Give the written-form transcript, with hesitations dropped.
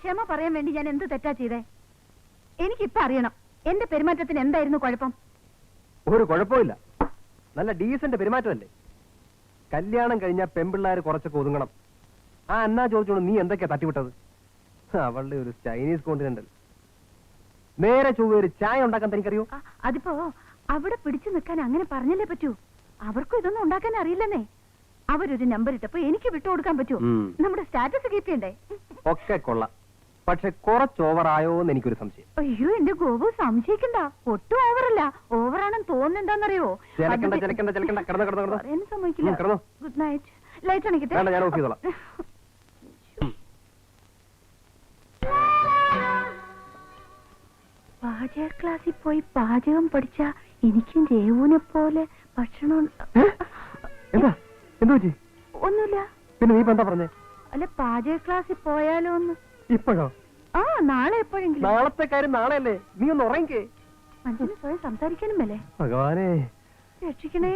ക്ഷമ പറയാൻ വേണ്ടി ഞാൻ എന്ത് തെറ്റാ ചെയ്തേ? എനിക്കിപ്പോ അറിയണം എന്റെ പെരുമാറ്റത്തിന് എന്തായിരുന്നു കുഴപ്പം. ഒരു കുഴപ്പമില്ല, നല്ല ഡീസന്റ് പെരുമാറ്റമല്ലേ. കല്യാണം കഴിഞ്ഞാൽ പെൺപിള്ളേർ കുറച്ചൊക്കെ ഒതുങ്ങണം. ആ അന്നാ ചോദിച്ചോണ്ട് നീ എന്തൊക്കെയാ തട്ടിവിട്ടത്? അവളുടെ ഒരു ചൈനീസ് കോണ്ടിനെന്റൽ. നേരെ ചൊവ്വ ഒരു ചായ ഉണ്ടാക്കാൻ തനിക്കറിയോ? അതിപ്പോ അവിടെ പിടിച്ചു നിൽക്കാൻ അങ്ങനെ പറഞ്ഞല്ലേ പറ്റൂ. അവർക്കും ഇതൊന്നും ഉണ്ടാക്കാൻ അറിയില്ലെന്നേ. അവരൊരു നമ്പർ ഇട്ടപ്പോ എനിക്ക് വിട്ടുകൊടുക്കാൻ പറ്റുമോ? നമ്മുടെ സ്റ്റാറ്റസ് കീപ്പ് ചെയ്യണ്ടേ? ഒക്കെ കൊള്ളാം, പക്ഷെ കുറച്ച് ഓവറായോ എന്ന് എനിക്കൊരു സംശയം. അയ്യോ എന്റെ ഗോപു, സംശയിക്കണ്ട, ഒട്ടും ഓവറല്ല. ഓവറാണെന്ന് തോന്നുന്നുണ്ടെന്നറിയോ? സമ്മതിക്കില്ല. Good night. ലൈറ്റ് അണിക്കട്ടെ? ഞാൻ ഓഫ് ചെയ്തോളാം. പാചക ക്ലാസ്സിൽ പോയി പാചകം പഠിച്ച എനിക്കും രേവുവിനെ പോലെ ഭക്ഷണം. എന്താ എന്തു പറ്റി? ഒന്നുമില്ല. പിന്നെ നീ എന്താ പറഞ്ഞേ? അല്ല, പാചക ക്ലാസ്സിൽ പോയാലോ ഒന്ന്. ഇപ്പോഴോ? ആ, നാളെ എപ്പോഴെങ്കിലും. നാളത്തെ കാര്യം നാളെയല്ലേ, നീ ഒന്ന് ഉറങ്ങിക്കേ. മനുഷ്യന് സ്വയം സംസാരിക്കാനും അല്ലേ? ഭഗവാനെ രക്ഷിക്കണേ.